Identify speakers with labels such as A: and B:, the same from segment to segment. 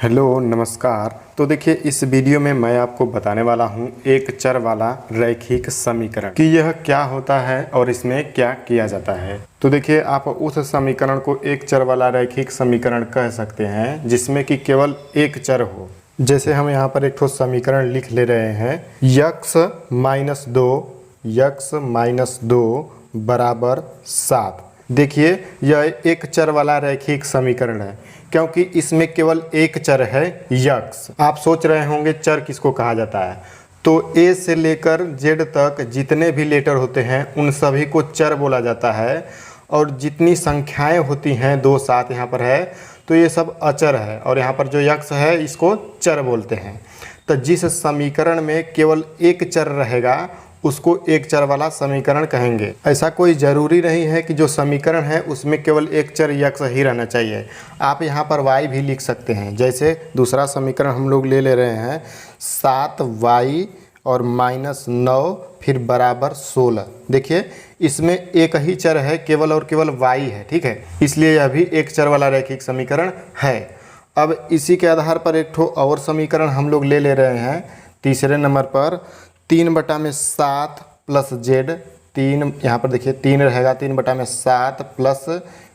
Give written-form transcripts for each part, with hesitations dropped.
A: Hello नमस्कार। तो देखिए इस वीडियो में मैं आपको बताने वाला हूं एक चर वाला रैखिक समीकरण कि यह क्या होता है और इसमें क्या किया जाता है। तो देखिए आप उस समीकरण को एक चर वाला रैखिक समीकरण कह सकते हैं जिसमें कि केवल एक चर हो। जैसे हम यहाँ पर एक ठो समीकरण लिख ले रहे हैं x-2 बराबर 7। देखिए यह एक चर वाला रैखिक समीकरण है क्योंकि इसमें केवल एक चर है यक्स। आप सोच रहे होंगे चर किसको कहा जाता है, तो ए से लेकर जेड तक जितने भी लेटर होते हैं उन सभी को चर बोला जाता है। और जितनी संख्याएं होती हैं 2 7 यहाँ पर है तो ये सब अचर है और यहाँ पर जो यक्स है इसको चर बोलते हैं। तो जिस समीकरण में केवल एक चर रहेगा उसको एक चर वाला समीकरण कहेंगे। ऐसा कोई ज़रूरी नहीं है कि जो समीकरण है उसमें केवल एक चर यक्स ही रहना चाहिए। आप यहाँ पर y भी लिख सकते हैं। जैसे दूसरा समीकरण हम लोग ले रहे हैं 7y और -9 फिर बराबर 16। देखिए इसमें एक ही चर है केवल और केवल y है, ठीक है, इसलिए यह भी एक चर वाला रैखिक समीकरण है। अब इसी के आधार पर एक ठो और समीकरण हम लोग ले रहे हैं तीसरे नंबर पर 3/7 प्लस जेड। 3 यहाँ पर देखिए 3 रहेगा, 3/7 प्लस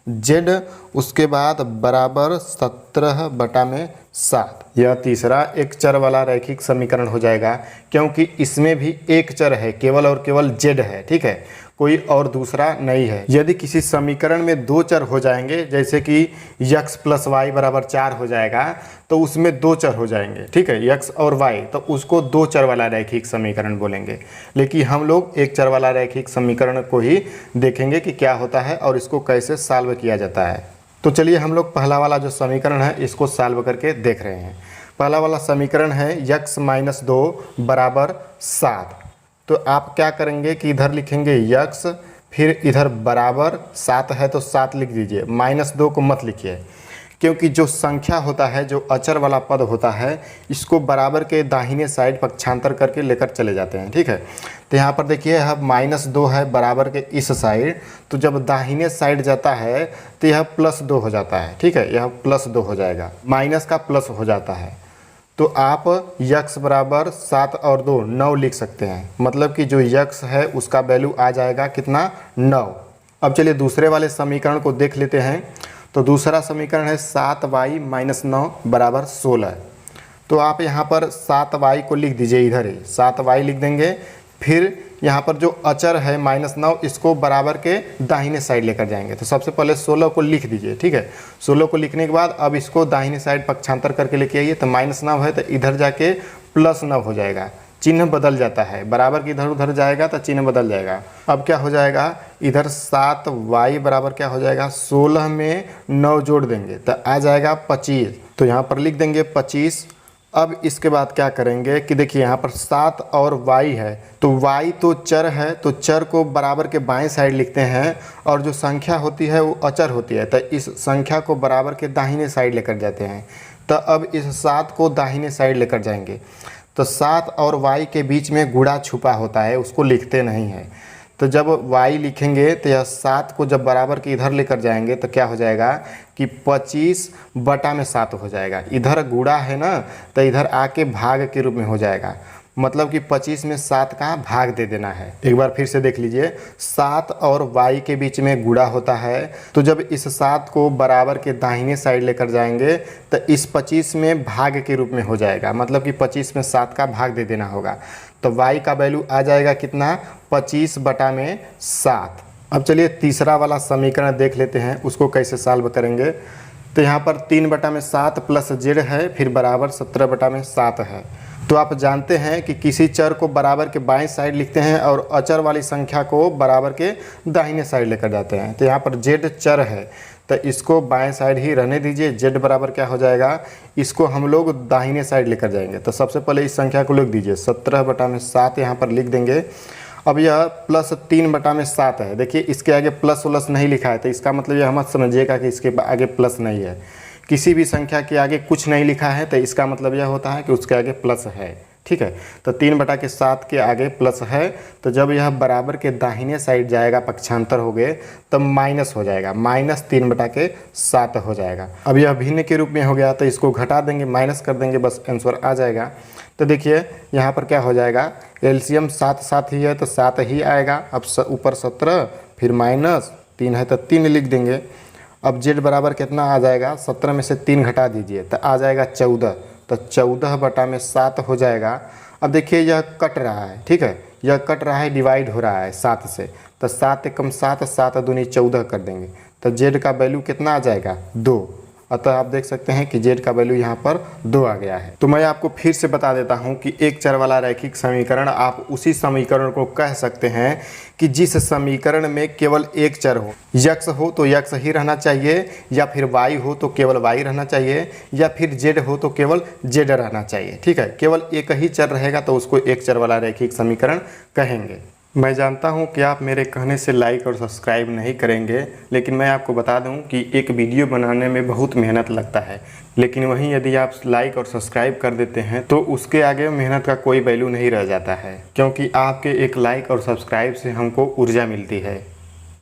A: जेड उसके बाद बराबर 17/7। यह तीसरा एक चर वाला रैखिक समीकरण हो जाएगा क्योंकि इसमें भी एक चर है केवल और केवल जेड है, ठीक है, कोई और दूसरा नहीं है। यदि किसी समीकरण में 2 चर हो जाएंगे जैसे कि x + y बराबर 4 हो जाएगा तो उसमें 2 चर हो जाएंगे, ठीक है, x और y, तो उसको 2 चर वाला रैखिक समीकरण बोलेंगे। लेकिन हम लोग एक चर वाला रैखिक समीकरण को ही देखेंगे कि क्या होता है और इसको कैसे सॉल्व किया जाता है। तो चलिए हम लोग पहला वाला जो समीकरण है इसको सॉल्व करके देख रहे हैं। पहला वाला समीकरण है x-2 बराबर 7। तो आप क्या करेंगे कि इधर लिखेंगे x, फिर इधर बराबर 7 है तो 7 लिख दीजिए, -2 को मत लिखिए क्योंकि जो संख्या होता है, जो अचर वाला पद होता है, इसको बराबर के दाहिने साइड पक्षांतर करके लेकर चले जाते हैं, ठीक है। तो यहाँ पर देखिए अब -2 है बराबर के इस साइड, तो जब दाहिने साइड जाता है तो यह +2 हो जाता है, ठीक है, यह +2 हो जाएगा, माइनस का प्लस हो जाता है। तो आप x बराबर 7 और 2 9 लिख सकते हैं, मतलब कि जो x है उसका वैल्यू आ जाएगा कितना, 9। अब चलिए दूसरे वाले समीकरण को देख लेते हैं। तो दूसरा समीकरण है 7y - 9 बराबर 16। तो आप यहाँ पर 7y को लिख दीजिए, इधर ही 7y लिख देंगे। फिर यहाँ पर जो अचर है -9 इसको बराबर के दाहिने साइड लेकर जाएंगे। तो सबसे पहले 16 को लिख दीजिए, ठीक है। 16 को लिखने के बाद अब इसको दाहिने साइड पक्षांतर करके लेके आइए। तो -9 है तो इधर जाके +9 हो जाएगा, चिन्ह बदल जाता है, बराबर के इधर उधर जाएगा तो चिन्ह बदल जाएगा। अब क्या हो जाएगा, इधर 7y बराबर क्या हो जाएगा, 16 में 9 जोड़ देंगे तो आ जाएगा 25। तो यहाँ पर लिख देंगे 25। अब इसके बाद क्या करेंगे कि देखिए यहाँ पर 7 और y है, तो y तो चर है, तो चर को बराबर के बाएं साइड लिखते हैं और जो संख्या होती है वो अचर होती है, तो इस संख्या को बराबर के दाहिने साइड लेकर जाते हैं। तो अब इस 7 को दाहिने साइड लेकर जाएंगे तो 7 और y के बीच में गुणा छुपा होता है, उसको लिखते नहीं है। तो जब y लिखेंगे तो यह 7 को जब बराबर के इधर लेकर जाएंगे तो क्या हो जाएगा कि 25/7 हो जाएगा। इधर गुणा है ना, तो इधर आके भाग के रूप में हो जाएगा, मतलब कि 25 में 7 का भाग दे देना है। एक बार फिर से देख लीजिए, 7 और y के बीच में गुणा होता है, तो जब इस 7 को बराबर के दाहिने साइड लेकर जाएंगे तो इस 25 में भाग के रूप में हो जाएगा, मतलब कि 25 में 7 का भाग दे देना होगा। तो y का वैल्यू आ जाएगा कितना, 25/7। अब चलिए तीसरा वाला समीकरण देख लेते हैं, उसको कैसे सॉल्व करेंगे। तो यहाँ पर 3/7 प्लस जेड है फिर बराबर 17/7 है। तो आप जानते हैं कि किसी चर को बराबर के बाएं साइड लिखते हैं और अचर वाली संख्या को बराबर के दाहिने साइड लेकर जाते हैं। तो यहाँ पर जेड चर है तो इसको बाएं साइड ही रहने दीजिए। जेड बराबर क्या हो जाएगा, इसको हम लोग दाहिने साइड लेकर जाएंगे। तो सबसे पहले इस संख्या को लिख दीजिए, 17/7 यहाँ पर लिख देंगे। अब यह +3/7 है, देखिए इसके आगे प्लस उलस नहीं लिखा है, तो इसका मतलब यह मत समझिएगा कि इसके आगे प्लस नहीं है। किसी भी संख्या के आगे कुछ नहीं लिखा है तो इसका मतलब यह होता है कि उसके आगे प्लस है, ठीक है। तो 3/7 के आगे प्लस है, तो जब यह बराबर के दाहिने साइड जाएगा, पक्षांतर हो गए, तब माइनस हो जाएगा, -3/7 हो जाएगा। अब यह भिन्न के रूप में हो गया, तो इसको घटा देंगे, माइनस कर देंगे, बस आंसर आ जाएगा। तो देखिए यहाँ पर क्या हो जाएगा, एलसीएम 7 ही है तो 7 ही आएगा। अब ऊपर 17 फिर -3 है तो 3 लिख देंगे। अब जेड बराबर कितना आ जाएगा, 17 में से 3 घटा दीजिए तो आ जाएगा 14, तो 14/7 हो जाएगा। अब देखिए यह कट रहा है, ठीक है, यह कट रहा है, डिवाइड हो रहा है 7 से, तो 7 एकम 7, 7 दूनी 14 कर देंगे, तो जेड का वैल्यू कितना आ जाएगा, 2। अतः आप देख सकते हैं कि जेड का वैल्यू यहाँ पर 2 आ गया है। तो मैं आपको फिर से बता देता हूँ कि एक चर वाला रैखिक समीकरण आप उसी समीकरण को कह सकते हैं कि जिस समीकरण में केवल एक चर हो, यक्स हो तो यक्स ही रहना चाहिए, या फिर वाई हो तो केवल वाई रहना चाहिए, या फिर जेड हो तो केवल जेड रहना चाहिए। ठीक है, केवल एक ही चर रहेगा तो उसको एक चर वाला रैखिक समीकरण कहेंगे। मैं जानता हूं कि आप मेरे कहने से लाइक और सब्सक्राइब नहीं करेंगे, लेकिन मैं आपको बता दूं कि एक वीडियो बनाने में बहुत मेहनत लगता है, लेकिन वहीं यदि आप लाइक और सब्सक्राइब कर देते हैं तो उसके आगे मेहनत का कोई वैल्यू नहीं रह जाता है, क्योंकि आपके एक लाइक और सब्सक्राइब से हमको ऊर्जा मिलती है।